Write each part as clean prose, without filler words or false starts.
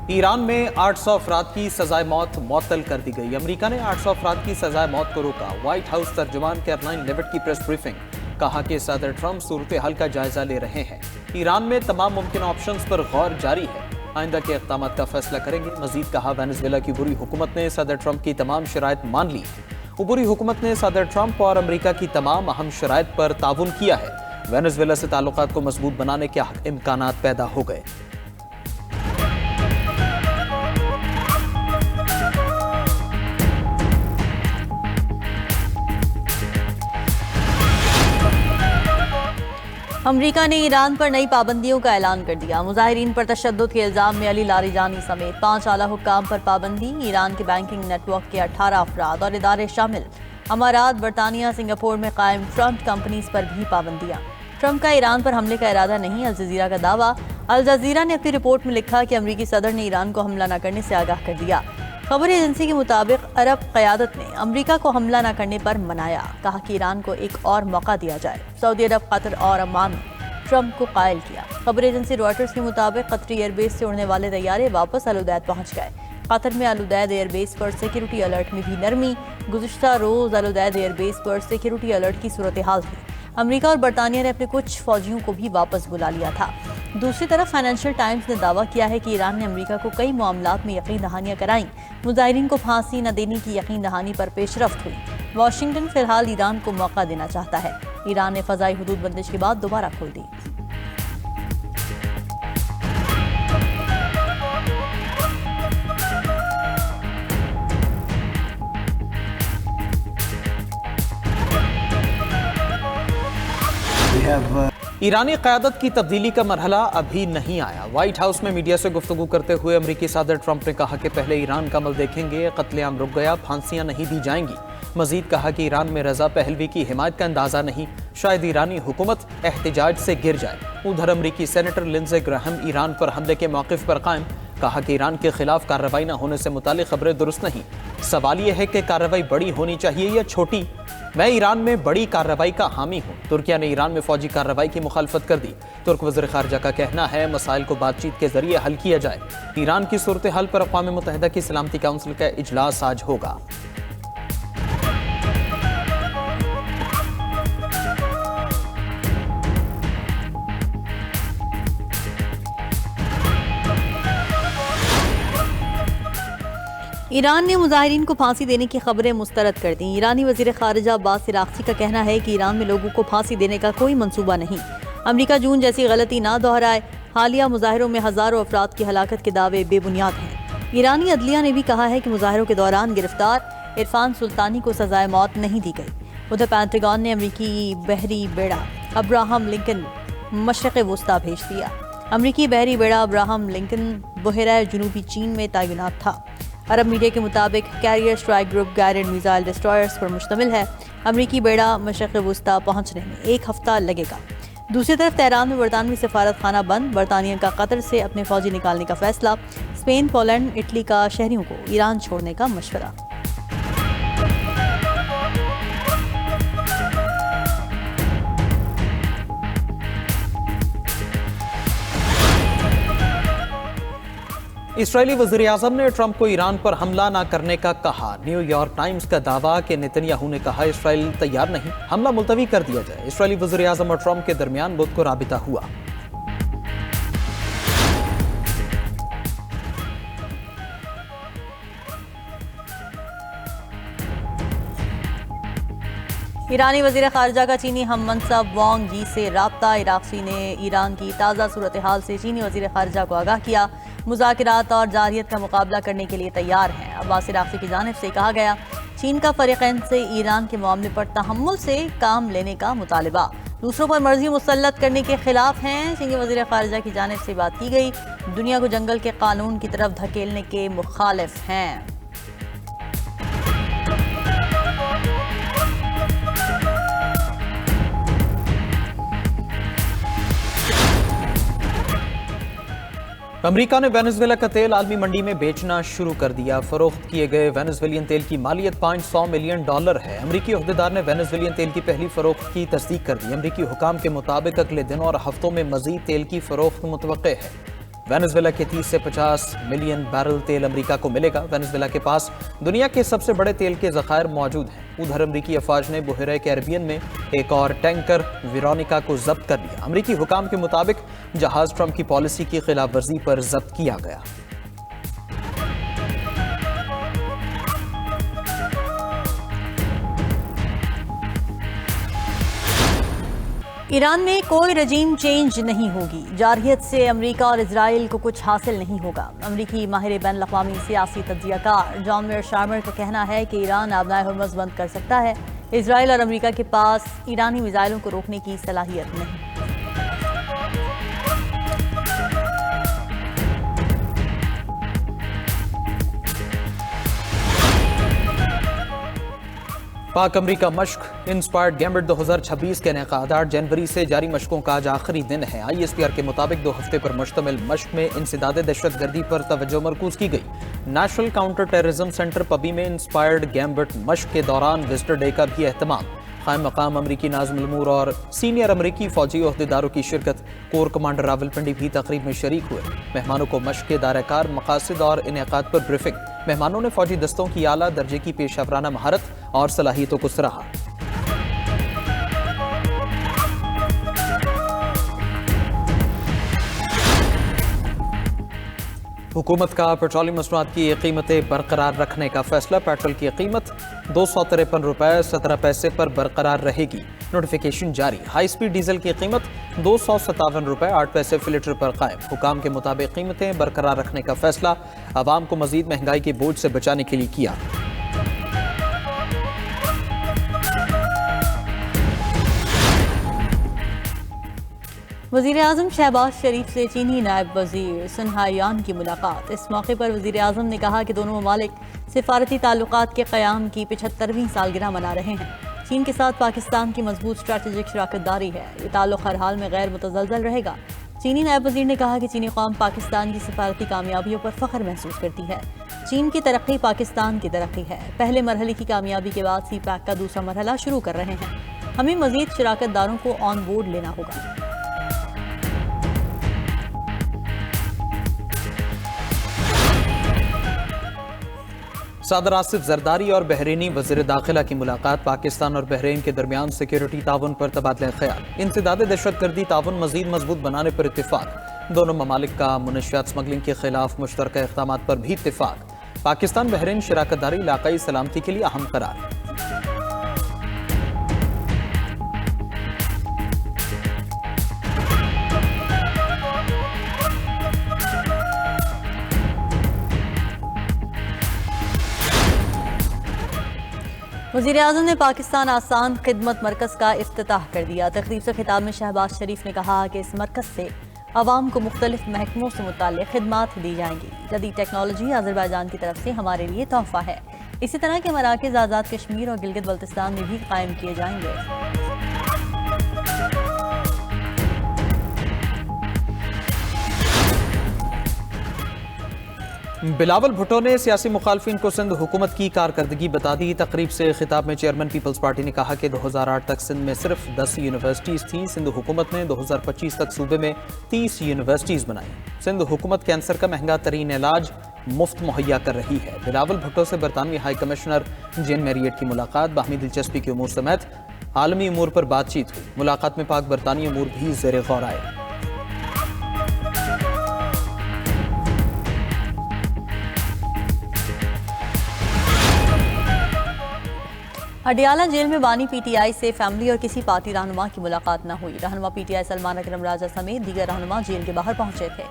Iran में 800 अफराद की सजाए मौत मुअत्तल कर दी गई। अमेरिका ने 800 अफराद की सजाए मौत को रोका। व्हाइट हाउस तर्जुमान कैरोलाइन लेविट की प्रेस ब्रीफिंग, कहा कि सदर ट्रंप सूरत हाल का जायजा ले रहे हैं। ईरान में तमाम मुमकिन ऑप्शंस पर गौर जारी है, आइंदा के इक़दाम का फैसला करेंगे। मजीद कहा, वेनेजुएला की बुरी हुकूमत ने सदर ट्रंप की तमाम शराइत मान ली है। बुरी हुकूमत ने सदर ट्रंप और अमेरिका की तमाम अहम शराइत पर ताउन किया है। वेनेजुएला से ताल्लुकात को मजबूत बनाने के इम्कानात पैदा हो गए। अमेरिका ने ईरान पर नई पाबंदियों का ऐलान कर दिया। मुजाहिरीन पर तशद्दुद के इल्जाम में अली लारिजानी समेत 5 आला हुक्काम पर पाबंदी। ईरान के बैंकिंग नेटवर्क के 18 अफराद और इदारे शामिल। अमारात, बरतानिया, सिंगापुर में कायम फ्रंट कंपनीज पर भी पाबंदियां। ट्रंप का ईरान पर हमले का इरादा नहीं, अल जजीरा का दावा। अल जजीरा ने अपनी रिपोर्ट में लिखा कि अमरीकी सदर ने ईरान को हमला न करने से आगाह कर दिया। खबर एजेंसी के मुताबिक अरब क़यादत ने अमेरिका को हमला न करने पर मनाया, कहा कि ईरान को एक और मौका दिया जाए। सऊदी अरब, कतर और अमान ने ट्रंप को कायल किया। खबर एजेंसी रॉयटर्स के मुताबिक कतरी एयरबेस से उड़ने वाले तैयारे वापस अल उदैद पहुंच गए। कतर में अल उदैद एयरबेस पर सिक्योरिटी अलर्ट में भी नरमी। गुज़िश्ता रोज अल उदैद एयरबेस पर सिक्योरिटी अलर्ट की सूरत हाल थी। अमेरिका और बरतानिया ने अपने कुछ फौजियों को भी वापस बुला लिया था। दूसरी तरफ फाइनेंशियल टाइम्स ने दावा किया है कि ईरान ने अमेरिका को कई मामलात में यकीन दहानियां कराईं। मुजाहिरीन को फांसी न देने की यकीन दहानी पर पेशरफ्त हुई। वाशिंगटन फिलहाल ईरान को मौका देना चाहता है। ईरान ने फ़ज़ाई हुदूद बंदिश के बाद दोबारा खोल दी। ईरानी क़यादत की तब्दीली का मरहला अभी नहीं आया। व्हाइट हाउस में मीडिया से गुफ्तगू करते हुए अमरीकी सदर ट्रंप ने कहा कि पहले ईरान का अमल देखेंगे, कत्लेआम रुक गया, फांसियां नहीं दी जाएंगी। मजीद कहा कि ईरान में रजा पहलवी की हिमायत का अंदाजा नहीं, शायद ईरानी हुकूमत एहतिजाज से गिर जाए। उधर अमरीकी सेनेटर लिंडसे ग्राहम ईरान पर हमले के मौक़िफ़ पर कायम, कहा कि ईरान के खिलाफ कार्रवाई न होने से मुतालिक खबरें दुरुस्त नहीं। सवाल यह है कि कार्रवाई बड़ी होनी चाहिए या छोटी। मैं ईरान में बड़ी कार्रवाई का हामी हूँ। तुर्किया ने ईरान में फौजी कार्रवाई की मुखालफत कर दी। तुर्क वज़ीर ख़ारजा का कहना है मसाइल को बातचीत के जरिए हल किया जाए। ईरान की सूरत हाल पर अक़वाम मुत्तहिदा की सलामती काउंसिल का इजलास आज होगा। ईरान ने मुजाहिरीन को फांसी देने की खबरें मुस्तरद कर दी। ईरानी वज़ीर ख़ारिजा अब्बास अराग़ची का कहना है कि ईरान में लोगों को फांसी देने का कोई मंसूबा नहीं। अमेरिका जून जैसी गलती ना दोहराए। हालिया मुजाहिरों में हज़ारों अफराद की हलाकत के दावे बेबुनियाद हैं। ईरानी अदलिया ने भी कहा है कि मुजाहिरों के दौरान गिरफ्तार इरफान सुल्तानी को सजाए मौत नहीं दी गई। उधर पेंटागन ने अमरीकी बहरी बेड़ा अब्राहम लिंकन मशरक़ वस्ता भेज दिया। अमरीकी बहरी बेड़ा अब्राहम लिंकन बहरा जनूबी चीन में तैनात था। अरब मीडिया के मुताबिक carrier strike group guided missile destroyers पर मुश्तमिल है। अमरीकी बेड़ा मशरक़ वस्ता पहुंचने में 1 हफ्ता लगेगा। दूसरी तरफ तेहरान में बरतानवी सफारत खाना बंद। बरतानिया का कतर से अपने फौजी निकालने का फैसला। स्पेन, पोलैंड, इटली का शहरियों को ईरान छोड़ने का मशवरा। इसराइली वज़ीर-ए-आज़म ने ट्रंप को ईरान पर हमला न करने का कहा। न्यूयॉर्क टाइम्स का दावा कि नेतन्याहू ने कहा इसराइल तैयार नहीं, हमला मुलतवी कर दिया जाए। इसराइली वज़ीर-ए-आज़म और ट्रंप के दरमियान बुध को राबिता हुआ। ईरानी वज़ीर ख़ारिजा का चीनी हम मनसब वांग यी से राब्ता। इराक़ची ने ईरान की ताज़ा सूरत हाल से चीनी वज़ीर ख़ारिजा को आगाह किया। मुज़ाकरात और जारियत का मुकाबला करने के लिए तैयार हैं। अब्बास इराक़ची की जानिब से कहा गया, चीन का फ़रीक़ैन से ईरान के मामले पर तहम्मुल से काम लेने का मुतालबा। दूसरों पर मर्जी मुसल्लत करने के खिलाफ हैं। चीनी वज़ीर ख़ारिजा की जानिब से बात की गई, दुनिया को जंगल के कानून की तरफ धकेलने के मुखालिफ हैं। अमेरिका ने वेनेजुएला का तेल आलमी मंडी में बेचना शुरू कर दिया। फरोख्त किए गए वेनेजुएलियन तेल की मालियत $500 मिलियन है। अमेरिकी अहदेदार ने वेनेजुएलियन तेल की पहली फरोख्त की तस्दीक कर दी। अमेरिकी हुकाम के मुताबिक अगले दिन और हफ्तों में मजीद तेल की फरोख्त मुतवक्के है। वेनेजुएला के 30 से 50 मिलियन बैरल तेल अमेरिका को मिलेगा। वेनेजुएला के पास दुनिया के सबसे बड़े तेल के ज़खायर मौजूद हैं। उधर अमेरिकी अफवाज ने बहरे कैरिबियन में एक और टैंकर वेरोनिका को जब्त कर लिया। अमेरिकी हुकाम के मुताबिक जहाज ट्रंप की पॉलिसी की खिलाफ वर्जी पर जब्त किया गया। ईरान में कोई रजीम चेंज नहीं होगी। जारहियत से अमेरिका और इजराइल को कुछ हासिल नहीं होगा। अमेरिकी माहिर बैन अवी सियासी तज्जियाकार जॉन मेयरशाइमर का कहना है कि ईरान आबनाए हुर्मुज़ बंद कर सकता है। इजराइल और अमेरिका के पास ईरानी मिसाइलों को रोकने की सलाहियत नहीं। पाक अमरीका मश्क इंस्पायर्ड गैम्बिट 2026 के इनेकाद 8 जनवरी से जारी मशकों का आज आखिरी दिन है। ISPR के मुताबिक 2 हफ्ते पर मुश्तमिल मश्क में इंसदाद दहशतगर्दी पर तवज्जो मरकूज की गई। नेशनल काउंटर टेररिज्म सेंटर पबी में इंस्पायर्ड गैम्बिट मश्क के दौरान विजिटर डे का भी एहतमाम। कायम मकाम अमरीकी नाज़िम उल-उमूर और सीनियर अमरीकी फौजी ओहदेदारों की शिरकत। कोर कमांडर रावलपिंडी भी तकरीब में शरीक हुए। मेहमानों को मश्क के दायराकार मकासद और इनेकाद पर ब्रीफिंग। मेहमानों ने फौजी दस्तों की आला दर्जे की पेशावराना महारत और सलाहियतों को सराहा। हुकूमत का पेट्रोलियम मसनूआत की कीमतें बरकरार रखने का फैसला। पेट्रोल की कीमत 253 रुपये 17 पैसे पर बरकरार रहेगी। नोटिफिकेशन जारी। हाई स्पीड डीजल की कीमत 257 रुपये 8 पैसे फी लीटर पर कायम। हुकाम के मुताबिक कीमतें बरकरार रखने का फैसला आवाम को मजीद महंगाई के बोझ से बचाने के लिए किया। वज़ीर आज़म शहबाज शरीफ से चीनी नायब वज़ीर सुन हाइयान की मुलाकात। इस मौके पर वज़ीर आज़म ने कहा कि दोनों ममालिक सिफारती ताल्लुकात के क़याम की 75वीं सालगिरह मना रहे हैं। चीन के साथ पाकिस्तान की मजबूत स्ट्रैटेजिक शराकतदारी है। ये ताल्लुक़ हर हाल में गैर मुतज़लज़ल रहेगा। चीनी नायब वज़ीर ने कहा कि चीनी कौम पाकिस्तान की सिफारती कामयाबियों पर फ़ख्र महसूस करती है। चीन की तरक्की पाकिस्तान की तरक्की है। पहले मरहले की कामयाबी के बाद CPEC का दूसरा मरहला शुरू कर रहे हैं। हमें मज़ीद शराकतदारों को ऑन बोर्ड लेना होगा। सदर आसिफ जरदारी और बहरीनी वज़ीर दाखिला की मुलाकात। पाकिस्तान और बहरीन के दरमियान सिक्योरिटी ताउन पर तबादला ख्याल। इंसदाद दहशतगर्दी ताउन मजीद मजबूत बनाने पर इत्तेफाक। दोनों ममालिक का मुनशियात स्मगलिंग के खिलाफ मुश्तरका इक़दामात पर भी इत्तेफाक। पाकिस्तान बहरीन शराकतदारी इलाकाई सलामती के लिए अहम करार। वज़ीर आज़म ने पाकिस्तान आसान खिदमत मरकज़ का इफ्तिताह कर दिया। तकरीब से खिताब में शहबाज शरीफ ने कहा कि इस मरकज़ से आवाम को मुख्तलिफ महकमों से मुताल्लिक़ खिदमात दी जाएंगी। जदीद टेक्नोलॉजी अज़रबैजान की तरफ से हमारे लिए तोहफ़ा है। इसी तरह के मराकज़ आज़ाद कश्मीर और गिलगित बल्तिस्तान में भी कायम किए जाएंगे। बिलावल भुट्टो ने सियासी मुखालफिन को सिंध हुकूमत की कारकर्दगी बता दी। तकरीब से खिताब में चेयरमैन पीपल्स पार्टी ने कहा कि 2008 तक सिंध में सिर्फ 10 यूनिवर्सिटीज़ थी। सिंध हुकूमत ने 2025 तक सूबे में 30 यूनिवर्सिटीज़ बनाई। सिंध हुकूमत कैंसर का महंगा तरीन इलाज मुफ्त मुहैया कर रही है। बिलावल भुट्टो से बरतानवी हाई कमिश्नर जेन मैरियट की मुलाकात। बाहमी दिलचस्पी के उमूर समेत आलमी उमूर पर बातचीत हुई। मुलाकात में पाक बरतानी उमूर भी ज़ेर गौर आए। अडियाला जेल में बानी PTI से फैमिली और किसी पार्टी रहनुमा की मुलाकात न हुई। रहनुमा PTI सलमान अकरम राजा समेत दीगर रहनुमा जेल के बाहर पहुंचे थे।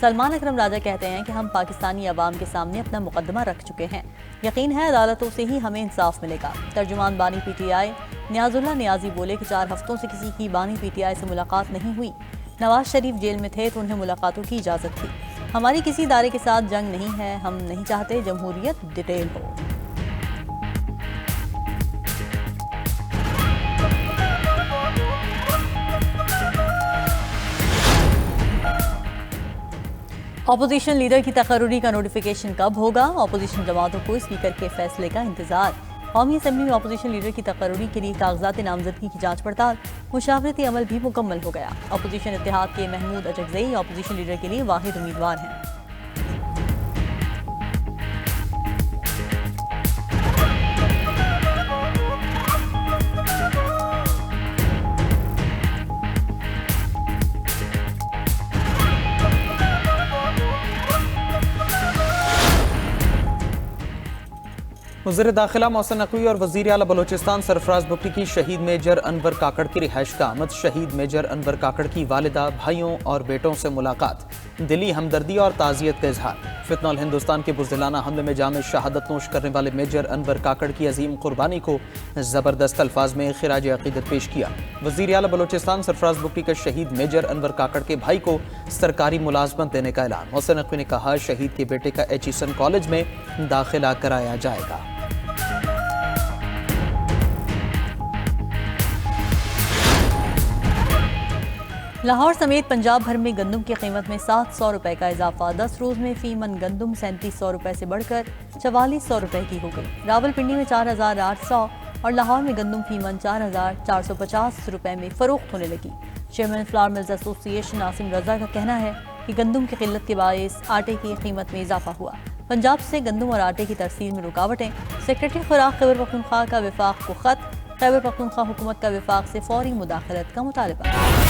सलमान अकरम राजा कहते हैं कि हम पाकिस्तानी अवाम के सामने अपना मुकदमा रख चुके हैं। यकीन है अदालतों से ही हमें इंसाफ मिलेगा। तर्जुमान बानी PTI नियाजुल्लाह नियाजी बोले कि 4 हफ्तों से किसी की बानी PTI से मुलाकात नहीं हुई। नवाज शरीफ जेल में थे तो उन्हें मुलाकातों की इजाज़त थी। हमारी किसी इदारे के साथ जंग नहीं है। हम नहीं चाहते जमहूरियत डिटेल हो। अपोजिशन लीडर की तकर्रुरी का नोटिफिकेशन कब होगा? अपोजिशन जमातों को स्पीकर के फैसले का इंतजार। कौमी असम्बली में अपोजिशन लीडर की तकर्री के लिए कागजात नामजदगी की जांच पड़ताल, मुशावरती अमल भी मुकम्मल हो गया। अपोजिशन इत्तेहाद के महमूद अचकज़ई अपोजिशन लीडर के लिए वाहिद उम्मीदवार हैं। वज़ीर दाखिला मोहसिन नकवी और वज़ीर आला बलोचिस्तान सरफराज बुट्टी की शहीद मेजर अनवर काकड़ की रिहाइश का आमद। शहीद मेजर अनवर काकड़ की वालिदा, भाइयों और बेटों से मुलाकात, दिली हमदर्दी और ताज़ियत का इजहार। फितनौल हिंदुस्तान के बुज़दिलाना हमले में जाम शहादत नोश करने वाले मेजर अनवर काकड़ की अजीम कुर्बानी को ज़बरदस्त अल्फाज में खिराज अक़ीदत पेश किया। वज़ीर आला बलोचिस्तान सरफराज बुट्टी का शहीद मेजर अनवर काकड़ के भाई को सरकारी मुलाजमत देने का ऐलान। मोहसिन नकवी ने कहा, शहीद के बेटे का एचिसन कॉलेज में दाखिला कराया जाएगा। लाहौर समेत पंजाब भर में गंदम की कीमत में 700 रुपए का इजाफा। 10 रोज में फी मन गंदम 3700 रुपए से बढ़कर 4400 रुपए की हो गई। रावलपिंडी में 4800 और लाहौर में गंदम फी मन 4450 रुपए में फरोख्त होने लगी। चेयरमैन फ्लावर मिल्स एसोसिएशन नासिम रजा का कहना है कि गंदम की किल्लत के बायस आटे की कीमत में इजाफा हुआ। पंजाब से गंदम और आटे की तरसील में रुकावटें। सेक्रेटरी खुराक खैबर पख्तूनख्वा का वफाक को खत। खैबर पख्तूनख्वा हुकूमत का वफाक से फौरी मुदाखलत का मुतालबा।